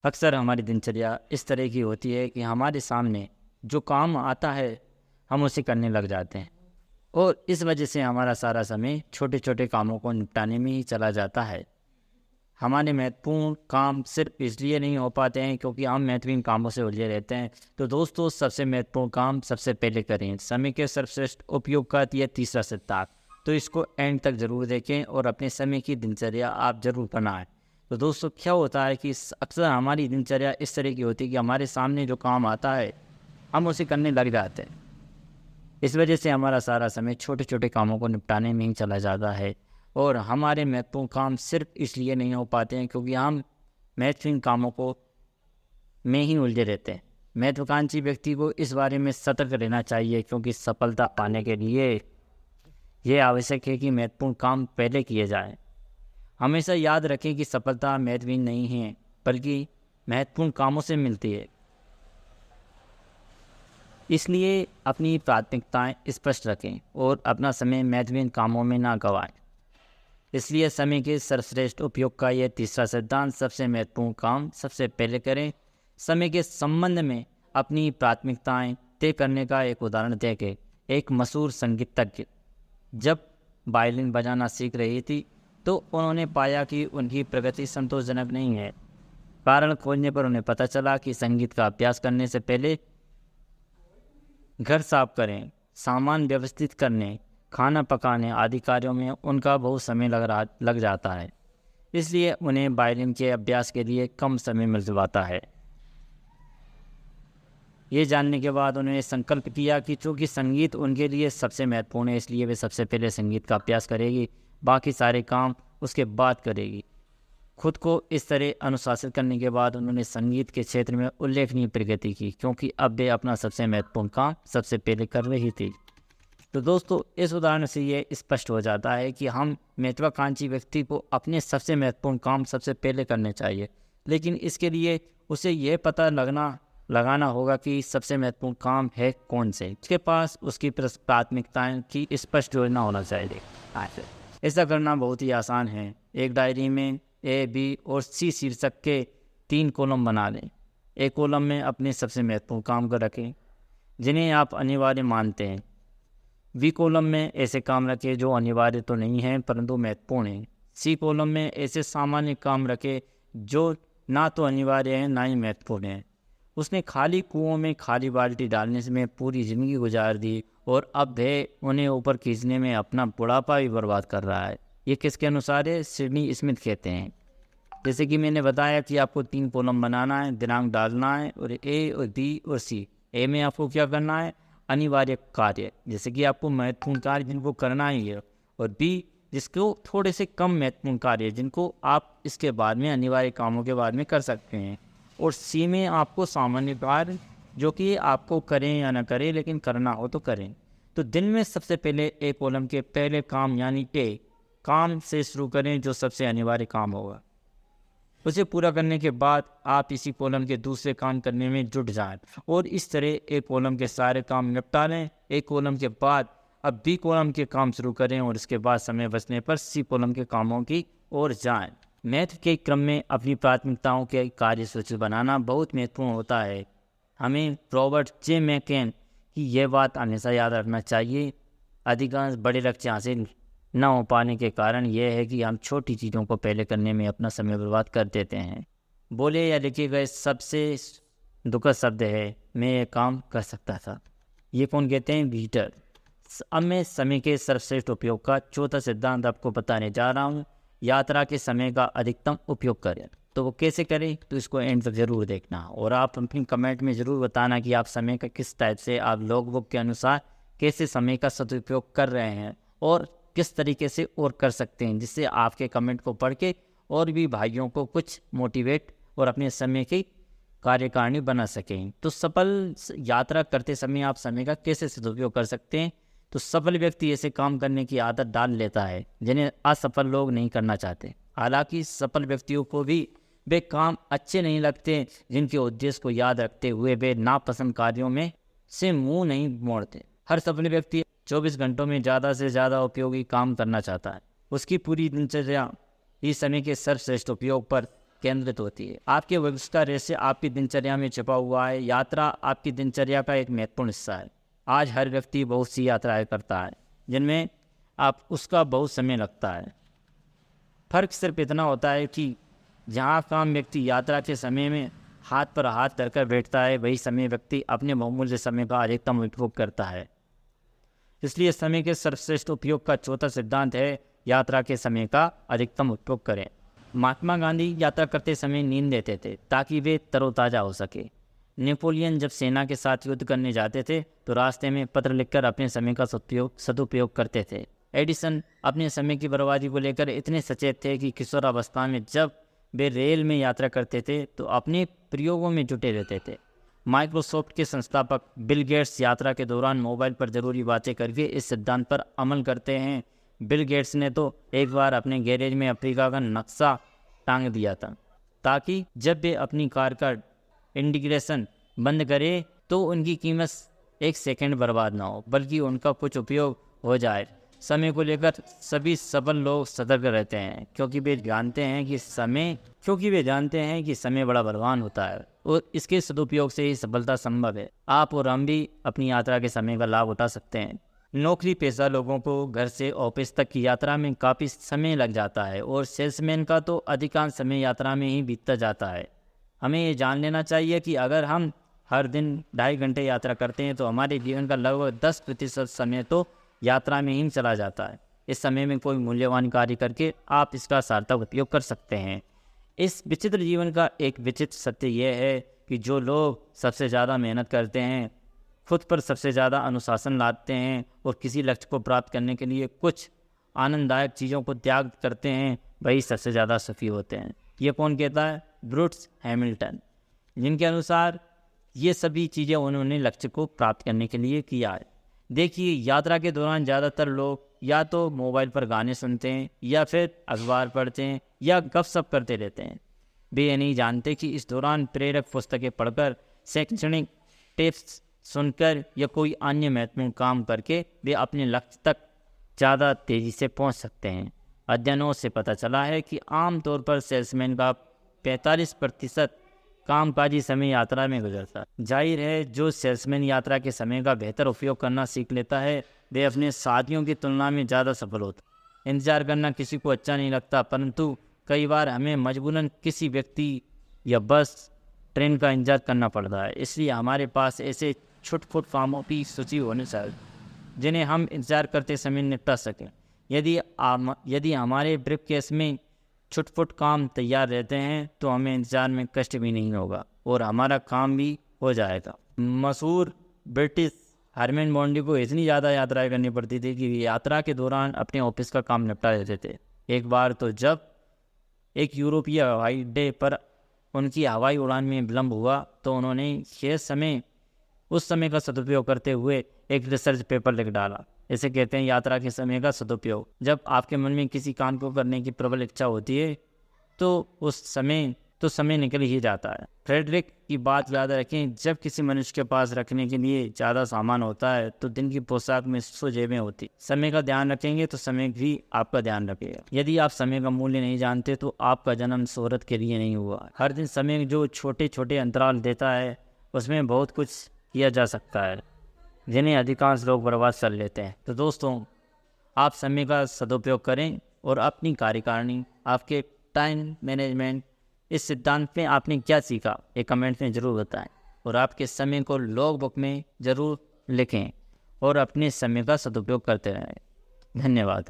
अक्सर हमारी दिनचर्या इस तरह की होती है कि हमारे सामने जो काम आता है हम उसे करने लग जाते हैं और इस वजह से हमारा सारा समय छोटे छोटे कामों को निपटाने में ही चला जाता है। हमारे महत्वपूर्ण काम सिर्फ इसलिए नहीं हो पाते हैं क्योंकि हम महत्वहीन कामों से उलझे रहते हैं। तो दोस्तों, सबसे महत्वपूर्ण काम सबसे पहले करें। समय के सर्वश्रेष्ठ उपयोग का यह तीसरा सिद्धांत, तो इसको एंड तक ज़रूर देखें और अपने समय की दिनचर्या आप ज़रूर बनाएं। तो दोस्तों, क्या होता है कि अक्सर हमारी दिनचर्या इस तरह की होती है कि हमारे सामने जो काम आता है हम उसे करने लग जाते हैं। इस वजह से हमारा सारा समय छोटे छोटे कामों को निपटाने में ही चला जाता है और हमारे महत्वपूर्ण काम सिर्फ इसलिए नहीं हो पाते हैं क्योंकि हम महत्वहीन कामों को में ही उलझे रहते हैं। महत्वाकांक्षी व्यक्ति को इस बारे में सतर्क रहना चाहिए क्योंकि सफलता पाने के लिए यह आवश्यक है कि महत्वपूर्ण काम पहले किए जाएं। हमेशा याद रखें कि सफलता महत्वहीन नहीं है बल्कि महत्वपूर्ण कामों से मिलती है। इसलिए अपनी प्राथमिकताएं स्पष्ट रखें और अपना समय महत्वहीन कामों में ना गंवाएं। इसलिए समय के सर्वश्रेष्ठ उपयोग का यह तीसरा सिद्धांत, सबसे महत्वपूर्ण काम सबसे पहले करें। समय के संबंध में अपनी प्राथमिकताएं तय करने का एक उदाहरण देखें। एक मशहूर संगीतज्ञ जब वायलिन बजाना सीख रही थी तो उन्होंने पाया कि उनकी प्रगति संतोषजनक नहीं है। कारण खोजने पर उन्हें पता चला कि संगीत का अभ्यास करने से पहले घर साफ करें, सामान व्यवस्थित करने, खाना पकाने आदि कार्यों में उनका बहुत समय लग जाता है। इसलिए उन्हें वायलिन के अभ्यास के लिए कम समय मिल जाता है। ये जानने के बाद उन्होंने संकल्प किया कि चूँकि संगीत उनके लिए सबसे महत्वपूर्ण है इसलिए वे सबसे पहले संगीत का अभ्यास करेगी, बाकी सारे काम उसके बाद करेगी। खुद को इस तरह अनुशासित करने के बाद उन्होंने संगीत के क्षेत्र में उल्लेखनीय प्रगति की क्योंकि अब वे अपना सबसे महत्वपूर्ण काम सबसे पहले कर रही थी। तो दोस्तों, इस उदाहरण से ये स्पष्ट हो जाता है कि हम महत्वाकांक्षी व्यक्ति को अपने सबसे महत्वपूर्ण काम सबसे पहले करने चाहिए, लेकिन इसके लिए उसे यह पता लगाना होगा कि सबसे महत्वपूर्ण काम है कौन से। उसके पास उसकी प्राथमिकताएं की स्पष्ट योजना होना चाहिए। ऐसा करना बहुत ही आसान है। एक डायरी में ए, बी और सी शीर्षक के 3 कॉलम बना लें। एक कॉलम में अपने सबसे महत्वपूर्ण काम को रखें जिन्हें आप अनिवार्य मानते हैं। बी कॉलम में ऐसे काम रखें जो अनिवार्य तो नहीं हैं परंतु महत्वपूर्ण हैं। सी कॉलम में ऐसे सामान्य काम रखें जो ना तो अनिवार्य हैं ना ही महत्वपूर्ण हैं। उसने खाली कुओं में खाली बाल्टी डालने से में पूरी ज़िंदगी गुजार दी और अब वह उन्हें ऊपर खींचने में अपना बुढ़ापा भी बर्बाद कर रहा है। ये किसके अनुसार है? सिडनी स्मिथ कहते हैं। जैसे कि मैंने बताया कि आपको 3 कॉलम बनाना है, दिनांक डालना है और ए और बी और सी। ए में आपको क्या करना है? अनिवार्य कार्य, जैसे कि आपको महत्वपूर्ण कार्य जिनको करना ही है, और बी जिसको थोड़े से कम महत्वपूर्ण कार्य जिनको आप इसके बाद में अनिवार्य कामों के बाद में कर सकते हैं, और सी में आपको सामान्य कार्य जो कि आपको करें या ना करें लेकिन करना हो तो करें। तो दिन में सबसे पहले ए कॉलम के पहले काम यानी ए काम से शुरू करें जो सबसे अनिवार्य काम होगा। उसे पूरा करने के बाद आप इसी कॉलम के दूसरे काम करने में जुट जाएं और इस तरह एक कॉलम के सारे काम निपटा लें। एक कॉलम के बाद अब बी कॉलम के काम शुरू करें और इसके बाद समय बचने पर सी कॉलम के कामों की ओर जाएं। महत्व के क्रम में अपनी प्राथमिकताओं के कार्य सूची बनाना बहुत महत्वपूर्ण होता है। हमें रॉबर्ट जे मैकेन की यह बात हमेशा याद रखना चाहिए। अधिकांश बड़े लक्ष्य हासिल न हो पाने के कारण यह है कि हम छोटी चीज़ों को पहले करने में अपना समय बर्बाद कर देते हैं। बोले या लिखे गए सबसे दुखद शब्द है, मैं ये काम कर सकता था। ये कौन कहते हैं? बीटर। अब मैं समय के सर्वश्रेष्ठ उपयोग का चौथा सिद्धांत आपको बताने जा रहा हूँ। यात्रा के समय का अधिकतम उपयोग करें। तो वो कैसे करें? तो इसको एंड तक ज़रूर देखना और आप अपनी कमेंट में ज़रूर बताना कि आप समय का किस टाइप से आप लॉग बुक के अनुसार कैसे समय का सदुपयोग कर रहे हैं और किस तरीके से और कर सकते हैं, जिससे आपके कमेंट को पढ़ के और भी भाइयों को कुछ मोटिवेट और अपने समय की कार्यकारिणी बना सकें। तो सफल यात्रा करते समय आप समय का कैसे सदुपयोग कर सकते हैं? तो सफल व्यक्ति ऐसे काम करने की आदत डाल लेता है जिन्हें असफल लोग नहीं करना चाहते। हालांकि सफल व्यक्तियों को भी वे काम अच्छे नहीं लगते जिनके उद्देश्य को याद रखते हुए वे नापसंद कार्यों में से मुंह नहीं मोड़ते। हर सफल व्यक्ति 24 घंटों में ज़्यादा से ज़्यादा उपयोगी काम करना चाहता है। उसकी पूरी दिनचर्या इस समय के सर्वश्रेष्ठ उपयोग पर केंद्रित होती है। आपके भविष्य का रहस्य आपकी दिनचर्या में छिपा हुआ है। यात्रा आपकी दिनचर्या का एक महत्वपूर्ण हिस्सा है। आज हर व्यक्ति बहुत सी यात्राएं करता है जिनमें आप उसका बहुत समय लगता है। फर्क सिर्फ इतना होता है कि जहाँ काम व्यक्ति यात्रा के समय में हाथ पर हाथ धरकर बैठता है, वही समय व्यक्ति अपने बहुमूल्य समय का अधिकतम उपयोग करता है। इसलिए समय के सर्वश्रेष्ठ उपयोग का चौथा सिद्धांत है, यात्रा के समय का अधिकतम उपयोग करें। महात्मा गांधी यात्रा करते समय नींद लेते थे ताकि वे तरोताज़ा हो सके। नेपोलियन जब सेना के साथ युद्ध करने जाते थे तो रास्ते में पत्र लिखकर अपने समय का सदुपयोग करते थे। एडिसन अपने समय की बर्बादी को लेकर इतने सचेत थे कि किशोरावस्था में जब वे रेल में यात्रा करते थे तो अपने प्रयोगों में जुटे रहते थे। माइक्रोसॉफ्ट के संस्थापक बिल गेट्स यात्रा के दौरान मोबाइल पर ज़रूरी बातें करके इस सिद्धांत पर अमल करते हैं। बिल गेट्स ने तो एक बार अपने गैरेज में अफ्रीका का नक्शा टांग दिया था ताकि जब वे अपनी कार का इंडिकेशन बंद करें तो उनकी कीमत एक सेकंड बर्बाद ना हो बल्कि उनका कुछ उपयोग हो जाए। समय को लेकर सभी सफल लोग सतर्क रहते हैं क्योंकि वे जानते हैं कि समय बड़ा बलवान होता है और इसके सदुपयोग से ही सफलता संभव है। आप और हम भी अपनी यात्रा के समय का लाभ उठा सकते हैं। नौकरी पेशा लोगों को घर से ऑफिस तक की यात्रा में काफ़ी समय लग जाता है और सेल्समैन का तो अधिकांश समय यात्रा में ही बीतता जाता है। हमें ये जान लेना चाहिए कि अगर हम हर दिन 2.5 घंटे यात्रा करते हैं तो हमारे जीवन का लगभग 10% समय तो यात्रा में ही चला जाता है। इस समय में कोई मूल्यवान कार्य करके आप इसका सार्थक उपयोग कर सकते हैं। इस विचित्र जीवन का एक विचित्र सत्य यह है कि जो लोग सबसे ज़्यादा मेहनत करते हैं, खुद पर सबसे ज़्यादा अनुशासन लाते हैं और किसी लक्ष्य को प्राप्त करने के लिए कुछ आनंददायक चीज़ों को त्याग करते हैं, वही सबसे ज़्यादा सुखी होते हैं। ये कौन कहता है? ब्रूट्स हैमिल्टन, जिनके अनुसार ये सभी चीज़ें उन्होंने लक्ष्य को प्राप्त करने के लिए किया है। देखिए, यात्रा के दौरान ज़्यादातर लोग या तो मोबाइल पर गाने सुनते हैं या फिर अखबार पढ़ते हैं या गपशप करते रहते हैं। वे ये नहीं जानते कि इस दौरान प्रेरक पुस्तकें पढ़कर, शैक्षणिक टिप्स सुनकर या कोई अन्य महत्वपूर्ण काम करके वे अपने लक्ष्य तक ज़्यादा तेज़ी से पहुंच सकते हैं। अध्ययनों से पता चला है कि आमतौर पर सेल्समैन का 45% कामकाजी समय यात्रा में गुजरता है। जाहिर है, जो सेल्समैन यात्रा के समय का बेहतर उपयोग करना सीख लेता है वे अपने साथियों की तुलना में ज़्यादा सफल होता है। इंतज़ार करना किसी को अच्छा नहीं लगता, परंतु कई बार हमें मजबूरन किसी व्यक्ति या बस ट्रेन का इंतजार करना पड़ता है। इसलिए हमारे पास ऐसे छुटपुट कामों की सूची होनी चाहिए जिन्हें हम इंतज़ार करते समय निपटा सकें। यदि हमारे ब्रीफकेस में छुटपुट काम तैयार रहते हैं तो हमें इंतज़ार में कष्ट भी नहीं होगा और हमारा काम भी हो जाएगा। मशहूर ब्रिटिश हरमैन बॉन्डी को इतनी ज़्यादा यात्राएं करनी पड़ती थी कि यात्रा के दौरान अपने ऑफिस का काम निपटा देते थे। एक बार तो जब एक यूरोपीय हवाई अड्डे पर उनकी हवाई उड़ान में विलम्ब हुआ तो उन्होंने उस समय का सदुपयोग करते हुए एक रिसर्च पेपर लिख डाला। इसे कहते हैं यात्रा के समय का सदुपयोग। जब आपके मन में किसी काम को करने की प्रबल इच्छा होती है तो समय निकल ही जाता है। फ्रेडरिक की बात याद रखें, जब किसी मनुष्य के पास रखने के लिए ज़्यादा सामान होता है तो दिन की पोशाक में 100 जेबें होती। समय का ध्यान रखेंगे तो समय भी आपका ध्यान रखेगा। यदि आप समय का मूल्य नहीं जानते तो आपका जन्म शोहरत के लिए नहीं हुआ। हर दिन समय जो छोटे छोटे अंतराल देता है उसमें बहुत कुछ किया जा सकता है जिन्हें अधिकांश लोग बर्बाद कर लेते हैं। तो दोस्तों, आप समय का सदुपयोग करें और अपनी कार्यकारिणी, आपके टाइम मैनेजमेंट, इस सिद्धांत में आपने क्या सीखा ये कमेंट में ज़रूर बताएं और आपके समय को लॉग बुक में ज़रूर लिखें और अपने समय का सदुपयोग करते रहें। धन्यवाद।